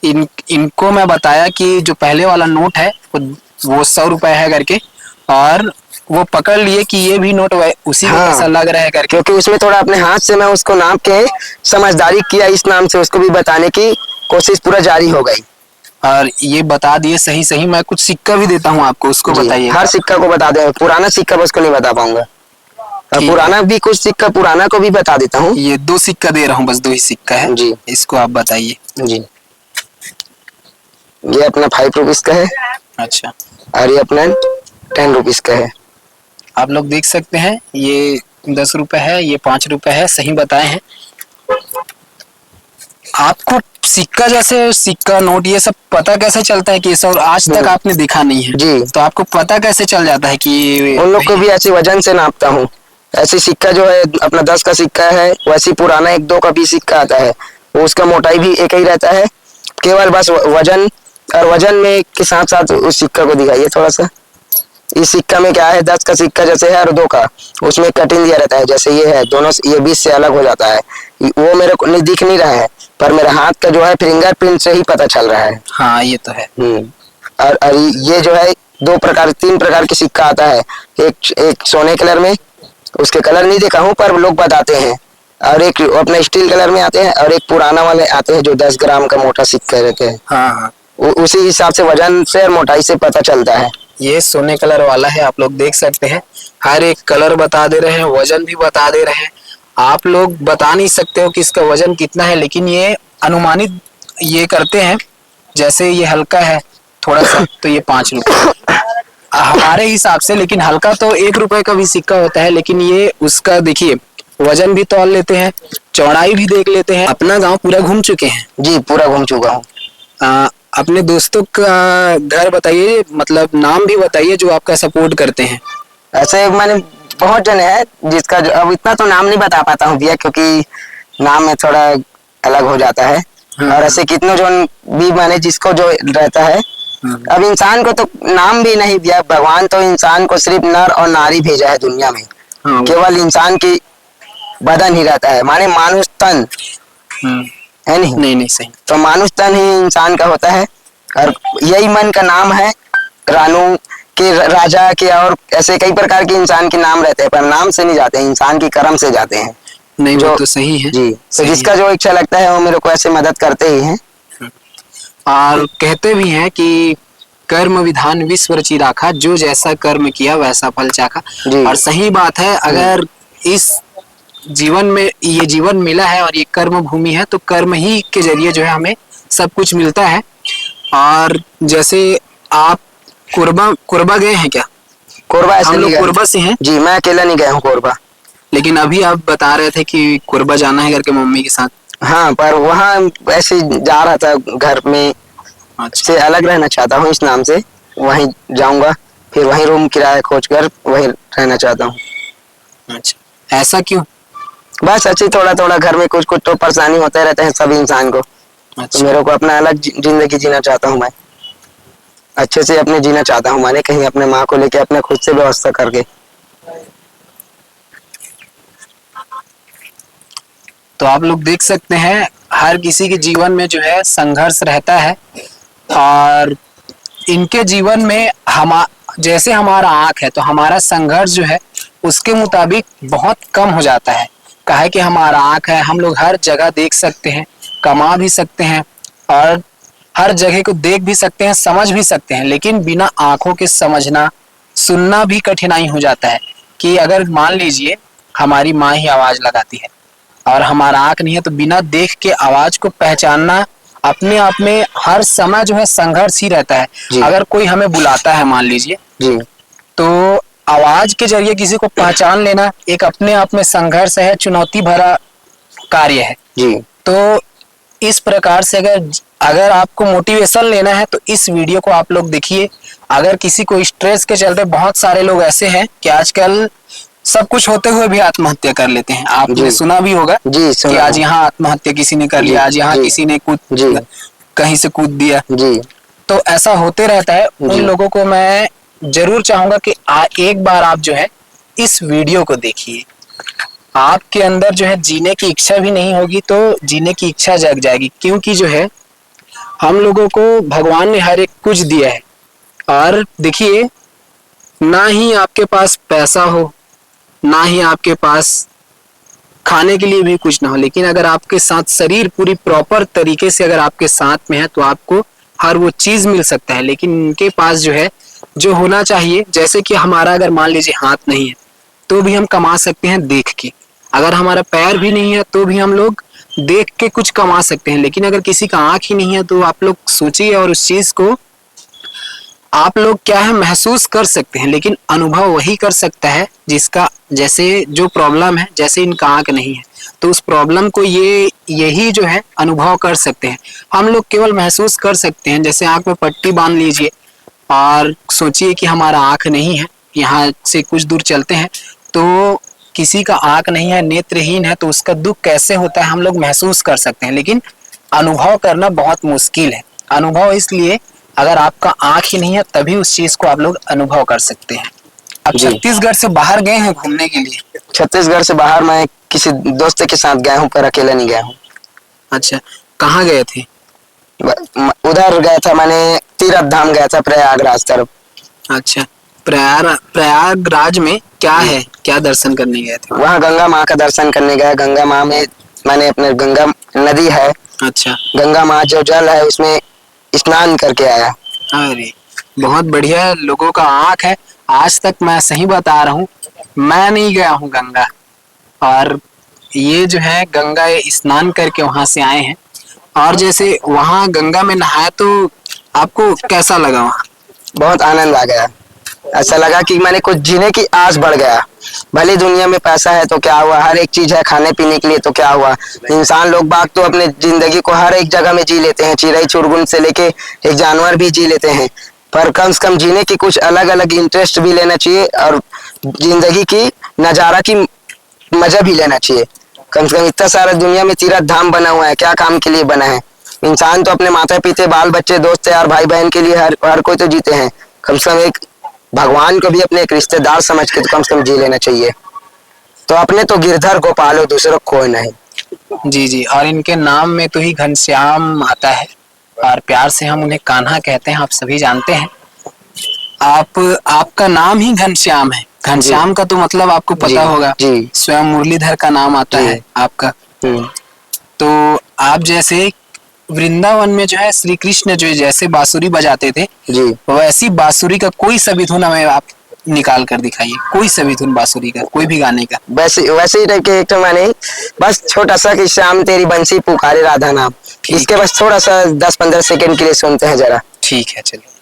इनको मैं बताया कि जो पहले वाला नोट है वो 100 रुपए है करके, और वो पकड़ लिए कि ये भी नोट उसी में जैसा लग रहा है करके। क्योंकि उसमें थोड़ा अपने हाथ से मैं उसको नाप के समझदारी किया, इस नाम से उसको भी बताने की कोशिश पूरा जारी हो गई। और ये बता दिए सही सही। मैं कुछ सिक्का भी देता हूँ आपको, उसको बताइए। हर सिक्का को बता दे, पुराना सिक्का बस को नहीं बता पाऊंगा। और ठीक पुराना भी कुछ सिक्का पुराना को भी बता देता हूँ। ये 2 सिक्का दे रहा हूँ, बस 2 ही सिक्का है जी इसको आप बताइए। जी। ये अपना 5 रुपीज का है। अच्छा, और ये अपना 10 रुपीज का है। आप लोग देख सकते हैं, ये 10 रुपए है, ये 5 रुपए है, सही बताए हैं। आपको सिक्का जैसे सिक्का नोट ये सब पता कैसे चलता है कि ये सब आज तक आपने देखा नहीं है? जी। तो आपको पता कैसे चल जाता है कि उन लोग को भी ऐसे वजन से नापता हूँ। ऐसी सिक्का जो है अपना 10 का सिक्का है, वैसे पुराना 1-2 का भी सिक्का आता है, वो उसका मोटाई भी एक ही रहता है, केवल बस वजन और वजन में के साथ साथ उस सिक्का को दिखाइए थोड़ा सा। इस सिक्का में क्या है, 10 का सिक्का जैसे है और 2 का, उसमें कटिंग दिया रहता है, जैसे ये है दोनों, ये 20 से अलग हो जाता है। वो मेरे को नहीं दिख नहीं रहा है, पर मेरे हाथ का जो है फिंगरप्रिंट से ही पता चल रहा है। हाँ, ये तो है। और ये जो है 3 प्रकार की सिक्का आता है। एक सोने कलर में, उसके कलर नहीं देखा हूँ पर लोग बताते हैं, और एक अपने स्टील कलर में आते हैं, और एक पुराना वाले आते हैं जो 10 ग्राम का मोटा सिक्का रहते हैं। हाँ हाँ, उसी हिसाब से वजन से और मोटाई से पता चलता है। ये सोने कलर वाला है, आप लोग देख सकते हैं। हर एक कलर बता दे रहे हैं, वजन भी बता दे रहे हैं। आप लोग बता नहीं सकते हो कि इसका वजन कितना है, लेकिन ये अनुमानित ये करते हैं। जैसे ये हल्का है थोड़ा सा तो ये 5 रुपए हमारे हिसाब से, लेकिन हल्का तो 1 रुपए का भी सिक्का होता है, लेकिन ये उसका देखिए वजन भी तौल लेते हैं, चौड़ाई भी देख लेते हैं। अपना गांव पूरा घूम चुके हैं? जी पूरा घूम चुका हूँ। अपने दोस्तों का घर बताइए, मतलब नाम भी बताइए जो आपका सपोर्ट करते हैं। ऐसे मैंने बहुत जने हैं जिसका अब इतना तो नाम नहीं बता पाता हूँ भैया, क्योंकि नाम में थोड़ा अलग हो जाता है। और ऐसे कितने जन भी मैंने जिसको जो रहता है, अब इंसान को तो नाम भी नहीं दिया, भगवान तो इंसान को सिर्फ नर और नारी भेजा है दुनिया में। केवल इंसान की बदन ही रहता है, माने मानुष तन है नहीं? नहीं सही। तो मानुष तन ही इंसान का होता है, और यही मन का नाम है रानू के राजा के और ऐसे कई प्रकार के इंसान के नाम रहते हैं, पर नाम से नहीं जाते हैं, इंसान की कर्म से जाते हैं। नहीं, जो वो तो सही है। जी, तो सही जिसका है। जो इच्छा लगता है वो मेरे को ऐसे मदद करते ही हैं। और कहते भी हैं कि कर्म विधान विश्व रचि राखा, जो जैसा कर्म किया वैसा फल चाखा। जी। और सही बात है, अगर इस जीवन में ये जीवन मिला है और ये कर्म भूमि है, तो कर्म ही के जरिए जो है हमें सब कुछ मिलता है। और जैसे आप कोरबा कोरबा गए हैं क्या? कोरबा ऐसे हम नहीं लोग गए। कोरबा से हैं, जी, मैं अकेला नहीं गया हूँ कोरबा। लेकिन अभी आप बता रहे थे कि कोरबा जाना है करके मम्मी के साथ। हाँ, पर वहाँ ऐसे जा रहा था, घर में अच्छा। से अलग रहना चाहता हूँ इस नाम से। वहीं जाऊंगा, फिर वहीं रूम किराया खोज कर वहीं रहना चाहता हूँ। अच्छा, ऐसा क्यों? बस अच्छी, थोड़ा थोड़ा घर में कुछ कुछ तो परेशानी होते रहते हैं सभी इंसान को। तो अच्छा। मेरे को अपना अलग जिंदगी जीना चाहता हूँ मैं, अच्छे से अपने जीना चाहता हूँ, मैंने कहीं अपने माँ को लेके अपने खुद से व्यवस्था करके। तो आप लोग देख सकते हैं, हर किसी के जीवन में जो है संघर्ष रहता है। और इनके जीवन में हम जैसे हमारा आँख है, तो हमारा संघर्ष जो है उसके मुताबिक बहुत कम हो जाता है। काहे कि हमारा आँख है, हम लोग हर जगह देख सकते हैं, कमा भी सकते हैं और हर जगह को देख भी सकते हैं, समझ भी सकते हैं। लेकिन बिना आँखों के समझना सुनना भी कठिनाई हो जाता है। कि अगर मान लीजिए हमारी माँ ही आवाज लगाती है और हमारा आँख नहीं है, तो बिना देख के आवाज को पहचानना अपने आप में हर समय जो है संघर्ष ही रहता है। जी। अगर कोई हमें बुलाता है मान लीजिए, जी। तो आवाज के जरिए किसी को पहचान लेना एक अपने आप में संघर्ष है, चुनौती भरा कार्य है। जी। तो इस प्रकार से अगर अगर आपको मोटिवेशन लेना है तो इस वीडियो को आप लोग देखिए। अगर किसी को स्ट्रेस के चलते, बहुत सारे लोग ऐसे हैं कि आजकल सब कुछ होते हुए भी आत्महत्या कर लेते हैं। आपने जी। सुना भी होगा जी, कि सुना आज है। यहाँ आत्महत्या किसी ने कर जी। लिया, आज यहाँ जी। किसी ने जी। कहीं से कूद दिया। जी। तो ऐसा होते रहता है। उन जी। लोगों को मैं जरूर चाहूंगा कि एक बार आप जो है इस वीडियो को देखिए। आपके अंदर जो है जीने की इच्छा भी नहीं होगी तो जीने की इच्छा जग जाएगी। क्योंकि जो है हम लोगों को भगवान ने हर एक कुछ दिया है। और देखिए, ना ही आपके पास पैसा हो, ना ही आपके पास खाने के लिए भी कुछ ना हो, लेकिन अगर आपके साथ शरीर पूरी प्रॉपर तरीके से अगर आपके साथ में है, तो आपको हर वो चीज मिल सकता है। लेकिन इनके पास जो है, जो होना चाहिए, जैसे कि हमारा अगर मान लीजिए हाथ नहीं है तो भी हम कमा सकते हैं देख के। अगर हमारा पैर भी नहीं है तो भी हम लोग देख के कुछ कमा सकते हैं। लेकिन अगर किसी का आंख ही नहीं है तो आप लोग सोचिए, और उस चीज को आप लोग क्या है महसूस कर सकते हैं। लेकिन अनुभव वही कर सकता है जिसका, जैसे जो प्रॉब्लम है, जैसे इनका आंख नहीं है तो उस प्रॉब्लम को यही जो है अनुभव कर सकते हैं। हम लोग केवल महसूस कर सकते हैं। जैसे आंख में पट्टी बांध लीजिए और सोचिए कि हमारा आंख नहीं है, यहाँ से कुछ दूर चलते हैं तो किसी का आंख नहीं है, नेत्रहीन है, तो उसका दुख कैसे होता है हम लोग महसूस कर सकते हैं। लेकिन अनुभव करना बहुत मुश्किल है। अनुभव इसलिए, अगर आपका आंख ही नहीं है तभी उस चीज को आप लोग अनुभव कर सकते हैं। अब जी। छत्तीसगढ़ से बाहर गए हैं घूमने के लिए? छत्तीसगढ़ से बाहर मैं किसी दोस्त के साथ गया हूँ, पर अकेला नहीं गया हूँ। अच्छा, कहाँ गए थे? उधर गया था, मैंने तीर्थ धाम गया था, प्रयागराज तरफ। अच्छा, प्रयागराज में क्या है, क्या दर्शन करने गए थे? वहाँ गंगा माँ का दर्शन करने गया। गंगा माँ में मैंने अपने, गंगा नदी है, अच्छा। गंगा माँ जो जल है उसमें स्नान करके आया। अरे बहुत बढ़िया, लोगों का आंख है। आज तक मैं सही बता रहा हूँ, मैं नहीं गया हूँ गंगा। और ये जो है गंगा स्नान करके वहां से आए हैं। और जैसे वहां गंगा में नहाया तो आपको कैसा लगा वहां? बहुत आनंद आ गया। ऐसा लगा कि मैंने कुछ जीने की आस बढ़ गया। भले दुनिया में पैसा है तो क्या हुआ, हर एक चीज है खाने पीने के लिए तो क्या हुआ, इंसान लोग बाग तो अपने जिंदगी को हर एक जगह में जी लेते हैं, चिड़ई चुड़गुन से लेके एक जानवर भी जी लेते हैं। पर कम से कम जीने की कुछ अलग अलग इंटरेस्ट भी लेना चाहिए और जिंदगी की नजारा की मजा भी लेना चाहिए। कम से कम इतना सारा दुनिया में तीर्थ धाम बना हुआ है, क्या काम के लिए बना है? इंसान तो अपने माता पिता, बाल बच्चे, दोस्त यार, भाई बहन के लिए हर कोई तो जीते हैं। कम से कम एक भगवान को भी अपने एक रिश्तेदार समझ के तो कम से कम जी लेना चाहिए। तो अपने तो गिरधर गोपाल हो, दूसरों को खोए नहीं। जी जी, और इनके नाम में तो ही घनश्याम आता है और प्यार से हम उन्हें कान्हा कहते हैं, आप सभी जानते हैं। आपका नाम ही घनश्याम है। घनश्याम का तो मतलब आपको जी पता होगा। जी स्वयं मुरलीधर का नाम आता जी। है आपका। हम्म। तो आप जैसे वृंदावन में जो है श्री कृष्ण जो है जैसे बांसुरी बजाते थे, जी वैसी बांसुरी का कोई सा भी धुन हमें आप निकाल कर दिखाइए, कोई सा भी धुन बांसुरी का, कोई भी गाने का। वैसे वैसे ही टाइप के एक तो मैंने बस छोटा सा कि श्याम तेरी बंसी पुकारे राधा नाम, ठीक इसके है, बस थोड़ा सा 10-15 सेकंड के लिए सुनते हैं जरा। ठीक है, चलिए।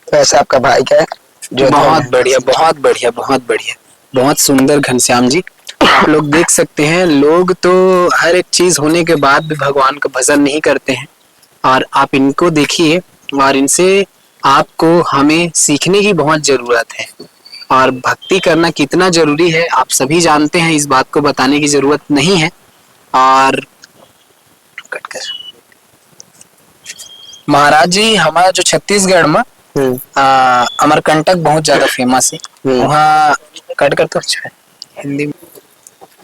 वैसे आपका भाई क्या है जो धुन बहुत है। बढ़िया, बहुत बढ़िया, बहुत बढ़िया, बहुत सुंदर घनश्याम जी। आप लोग देख सकते हैं, लोग तो हर एक चीज होने के बाद भी भगवान का भजन नहीं करते हैं, और आप इनको देखिए, और इनसे आपको हमें सीखने की बहुत जरूरत है। और भक्ति करना कितना जरूरी है आप सभी जानते हैं, इस बात को बताने की जरूरत नहीं है। और कट कर महाराज जी, हमारा जो छत्तीसगढ़ में हम्म अमरकंटक बहुत ज्यादा फेमस है। वहाँ कट कर तो अच्छा है हिंदी में।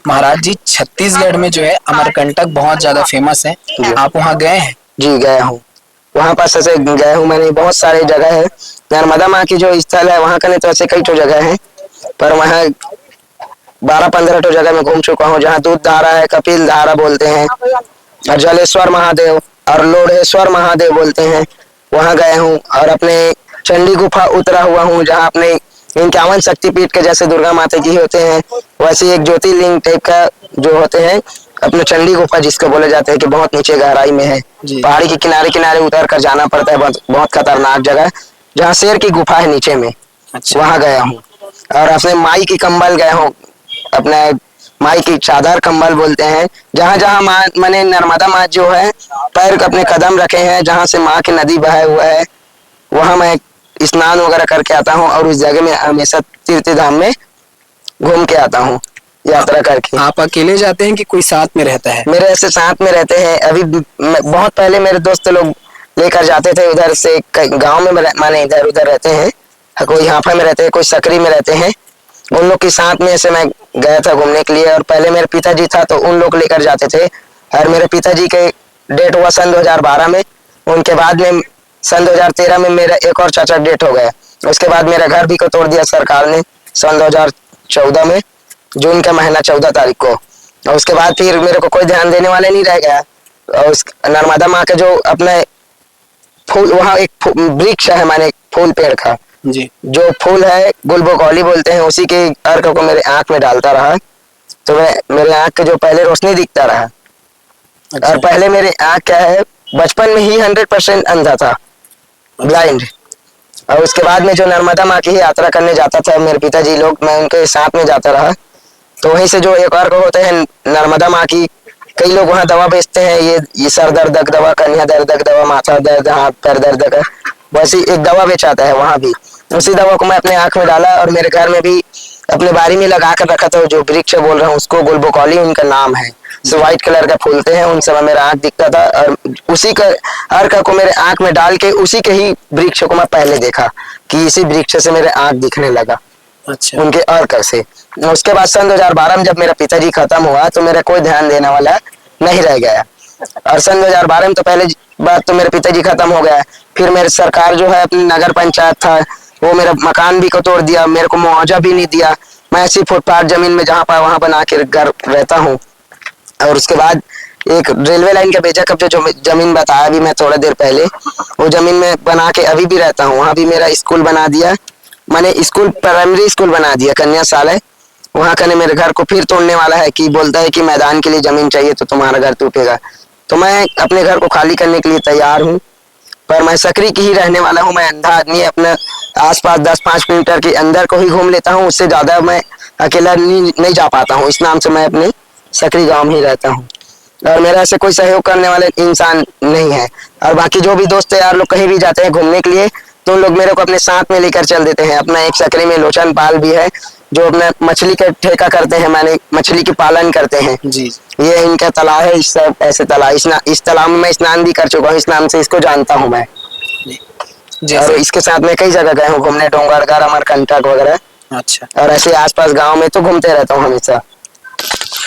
महाराज जी, छत्तीसगढ़ में जो है अमरकंटक बहुत ज्यादा फेमस है। आप वहाँ गए हैं? जी गया हूँ, वहाँ पास ऐसे गया हूँ मैंने, बहुत सारे जगह है। नर्मदा माँ की जो स्थल है वहाँ का नहीं तो ऐसे कई तो जगह है, पर वहाँ 12-15 तो जगह में घूम चुका हूँ, जहाँ दूध धारा है, कपिल धारा बोलते हैं, और जलेश्वर महादेव और लोढ़ेश्वर महादेव बोलते हैं, वहाँ गए हूँ। और अपने चंडी गुफा उतरा हुआ हूँ, जहाँ अपने 51 शक्तिपीठ के जैसे दुर्गा माता जी होते हैं, वैसे एक ज्योतिर्लिंग टाइप का जो होते हैं अपने चंडी गुफा जिसको बोले जाते हैं कि बहुत नीचे गहराई में है, जी। पहाड़ी के किनारे किनारे उतर कर जाना पड़ता है, बहुत बहुत खतरनाक जगह, जहाँ शेर की गुफा है नीचे में, अच्छा। वहाँ गया हूँ। और अपने माई की कंबल गया हूँ, अपने माई की चादर कंबल बोलते हैं, जहाँ जहाँ माँ मैंने नर्मदा माँ जो है पैर अपने कदम रखे हैं, जहाँ से माँ की नदी बहे हुआ है, वहाँ मैं स्नान वगैरह करके आता हूँ, और उस जगह में हमेशा तीर्थ धाम में घूम के आता हूँ यात्रा करके। आप अकेले जाते हैं कि कोई साथ में रहता है? मेरे ऐसे साथ में रहते हैं, अभी बहुत पहले मेरे दोस्त लोग लेकर जाते थे उधर से, गांव में माने इधर उधर रहते हैं, कोई हाफा में रहते हैं, कोई सकरी में रहते हैं, उन लोग के साथ में ऐसे मैं गया था घूमने के लिए। और पहले मेरे पिताजी था तो उन लोग लेकर जाते थे, और मेरे पिताजी के डेट हुआ सन 2012 में, उनके बाद में सन 2013 में मेरा एक और चाचा डेट हो गया। उसके बाद मेरा घर भी को तोड़ दिया सरकार ने सन 2014 में, जून का महीना 14 तारीख को। और उसके बाद फिर मेरे को कोई ध्यान देने वाले नहीं रह गया। और उस नर्मदा माँ के जो अपने फूल, वहाँ एक वृक्ष है माने फूल पेड़ का, जी। जो फूल है गुलबकौली बोलते हैं, उसी के अर्क को मेरे आंख में डालता रहा, तो मैं मेरे आंख के जो पहले रोशनी दिखता रहा। अच्छा। और पहले मेरे आंख क्या है, बचपन में ही 100% अंधा था, ब्लाइंड। और उसके बाद में जो नर्मदा माँ की ही यात्रा करने जाता था मेरे पिताजी लोग, मैं उनके साथ में जाता रहा, तो वहीं से जो एक और होते हैं नर्मदा माँ की, कई लोग वहाँ दवा बेचते हैं, ये सर दर्द दवा, कन्या दर्द दवा, माथा दर्द, हाथ पैर दर्द का, वैसी एक दवा बेचाता है वहाँ भी। उसी दवा को मैं अपने आंख में डाला, और मेरे घर में भी अपने बारी में लगा कर रखा था, जो वृक्ष बोल रहा हूँ उसको गुलबकौली उनका नाम है, से व्हाइट कलर का फूलते हैं, उन समय मेरा आँख दिखता था। और उसी का अर्क को मेरे आँख में डाल के उसी के ही वृक्ष को मैं पहले देखा कि इसी वृक्ष से मेरे आँख दिखने लगा, अच्छा। उनके अर्क से। उसके बाद सन 2012 में जब मेरा पिताजी खत्म हुआ तो मेरा कोई ध्यान देने वाला नहीं रह गया। और सन 2012 में तो पहले बात तो मेरे पिताजी खत्म हो गया, फिर मेरे सरकार जो है अपनी नगर पंचायत था वो मेरा मकान भी को तोड़ दिया, मेरे को मुआवजा भी नहीं दिया। मैं ऐसी फुटपाथ जमीन में जहाँ पाया वहाँ बना के घर रहता हूँ। और उसके बाद एक रेलवे लाइन के बेचा कब जो जमीन बताया अभी मैं थोड़ा देर पहले, वो जमीन में बना के अभी भी रहता हूँ। वहाँ भी मेरा स्कूल बना दिया, मैंने स्कूल प्राइमरी स्कूल बना दिया, कन्या शाला। वहाँ का मेरे घर को फिर तोड़ने वाला है कि बोलता है कि मैदान के लिए जमीन चाहिए तो तुम्हारा घर टूटेगा। तो मैं अपने घर को खाली करने के लिए तैयार हूँ, पर मैं सकरी की ही रहने वाला हूँ। मैं अंधा आदमी अपने आसपास 10-5 किलोमीटर के अंदर को ही घूम लेता हूँ, उससे ज्यादा मैं अकेला नहीं जा पाता हूँ। इस नाम से मैं अपने सकरी गांव में ही रहता हूँ और मेरा ऐसे कोई सहयोग करने वाले इंसान नहीं है। और बाकी जो भी दोस्त यार लोग कहीं भी जाते हैं घूमने के लिए तो उन लोग मेरे को अपने साथ में लेकर चल देते हैं। अपना एक सकरी में लोचन पाल भी है जो अपना मछली का ठेका करते हैं, माने मछली की पालन करते हैं जी। ये इनका तालाब है। इस सब ऐसे तालाब इस तालाब में मैं स्नान भी कर चुका हूँ, इस नाम से इसको जानता हूँ मैं। और जैसे इसके साथ में कई जगह गए हूँ घूमने, डोंगरगढ़, अमरकंटक वगैरह। अच्छा, और ऐसे आसपास गांव में तो घूमते रहता हूँ हमेशा।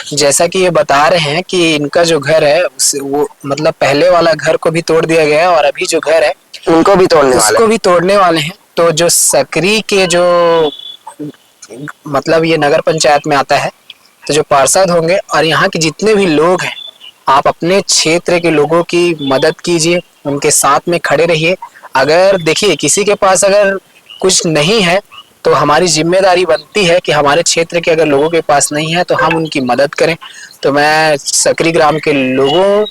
जैसा कि ये बता रहे हैं कि इनका जो घर है वो मतलब पहले वाला घर को भी तोड़ दिया गया है और अभी जो घर है उनको भी तोड़ने वाले उसको भी तोड़ने वाले हैं। तो जो सकरी के जो मतलब ये नगर पंचायत में आता है, तो जो पार्षद होंगे और यहाँ के जितने भी लोग हैं, आप अपने क्षेत्र के लोगों की मदद कीजिए, उनके साथ में खड़े रहिए। अगर देखिए किसी के पास अगर कुछ नहीं है तो हमारी जिम्मेदारी बनती है कि हमारे क्षेत्र के अगर लोगों के पास नहीं है तो हम उनकी मदद करें। तो मैं सकरी ग्राम के लोगों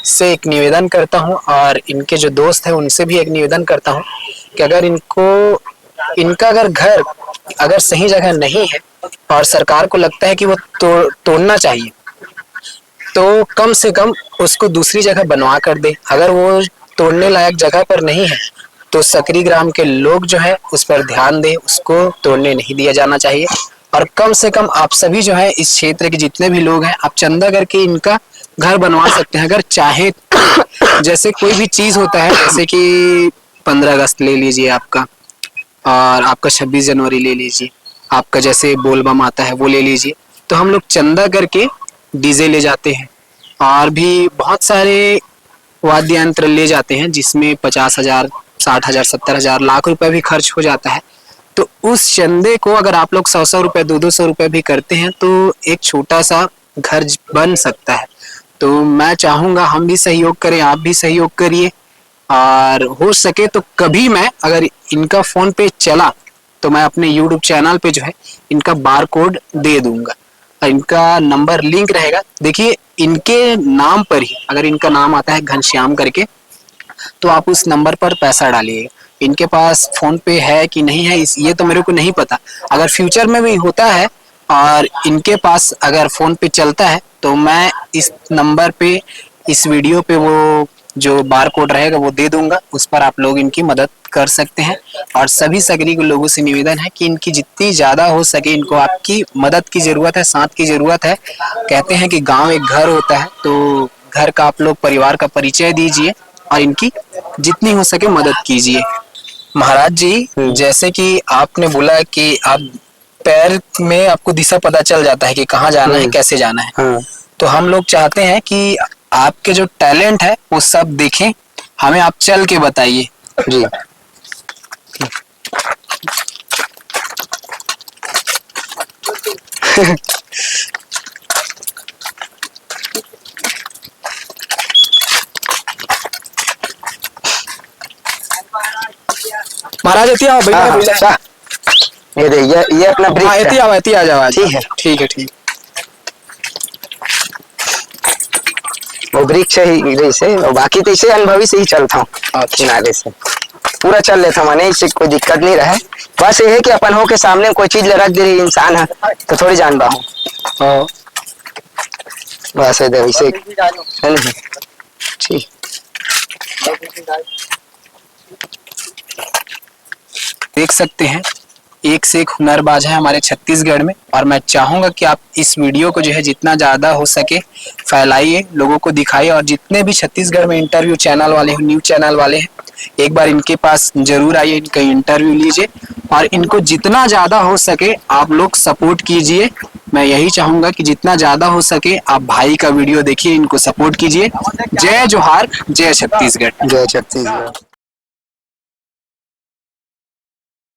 से एक निवेदन करता हूं और इनके जो दोस्त हैं उनसे भी एक निवेदन करता हूं कि अगर इनका अगर घर अगर सही जगह नहीं है और सरकार को लगता है कि वो तोड़ना चाहिए तो कम से कम उसको दूसरी जगह बनवा कर दे। अगर वो तोड़ने लायक जगह पर नहीं है तो सकरी ग्राम के लोग जो है उस पर ध्यान दें, उसको तोड़ने नहीं दिया जाना चाहिए। और कम से कम आप सभी जो है इस क्षेत्र के जितने भी लोग हैं आप चंदा करके इनका घर बनवा सकते हैं अगर चाहे। जैसे कोई भी चीज होता है, जैसे कि 15 अगस्त ले लीजिए आपका, और आपका 26 जनवरी ले लीजिए, आपका जैसे बोलबम आता है वो ले लीजिए, तो हम लोग चंदा करके डीजे ले जाते हैं और भी बहुत सारे वाद्य यंत्र ले जाते हैं जिसमें 50,000, 60,000, 70,000, लाख रुपए भी खर्च हो जाता है। तो उस चंदे को अगर आप लोग 100-100 रुपए, 200-200 रुपए भी करते हैं तो एक छोटा सा घर बन सकता है। तो मैं चाहूंगा हम भी सहयोग करें, आप भी सहयोग करिए। और हो सके तो कभी मैं अगर इनका फोन पे चला तो मैं अपने यूट्यूब चैनल पे जो है इनका बार कोड दे दूंगा और इनका नंबर लिंक रहेगा। देखिए इनके नाम पर ही अगर इनका नाम आता है घनश्याम करके तो आप उस नंबर पर पैसा डालिएगा। इनके पास फोन पे है कि नहीं है ये तो मेरे को नहीं पता, अगर फ्यूचर में भी होता है और इनके पास अगर फोन पे चलता है तो मैं इस नंबर पे इस वीडियो पे वो जो बार कोड रहेगा वो दे दूंगा, उस पर आप लोग इनकी मदद कर सकते हैं। और सभी सकरी के लोगों से निवेदन है कि इनकी जितनी ज्यादा हो सके इनको आपकी मदद की जरूरत है, साथ की जरूरत है। कहते हैं कि गांव एक घर होता है, तो घर का आप लोग परिवार का परिचय दीजिए और इनकी जितनी हो सके मदद कीजिए। महाराज जी, जैसे कि आपने बोला कि आप पैर में आपको दिशा पता चल जाता है कि कहाँ जाना है, कैसे जाना है। हाँ। तो हम लोग चाहते हैं कि आपके जो टैलेंट है वो सब देखें, हमें आप चल के बताइए। जी। महाराज इतनी आओ, अच्छा, ये अपना ब्रिज है। इतनी आ जाओ। ठीक है। ठीक है, ठीक। वो वृक्ष ही से और बाकी तो इसे अनुभवी से ही चलता हूँ, किनारे से पूरा चल लेता हूँ, मैंने इससे कोई दिक्कत नहीं रहा। बस ये है कि अपन हो के सामने कोई चीज रख दे रही इंसान है तो थोड़ी जान पाऊँ। बस इसे ठीक। देख सकते हैं एक से एक हुनरबाज है हमारे छत्तीसगढ़ में, और मैं चाहूंगा कि आप इस वीडियो को जो है जितना ज्यादा हो सके फैलाइए, लोगों को दिखाइए, और जितने भी छत्तीसगढ़ में इंटरव्यू चैनल वाले हैं, न्यूज चैनल वाले हैं, एक बार इनके पास जरूर आइए, इनका इंटरव्यू लीजिए और इनको जितना ज्यादा हो सके आप लोग सपोर्ट कीजिए। मैं यही चाहूंगा कि जितना ज्यादा हो सके आप भाई का वीडियो देखिए, इनको सपोर्ट कीजिए। जय जोहार, जय छत्तीसगढ़। जय छत्तीसगढ़।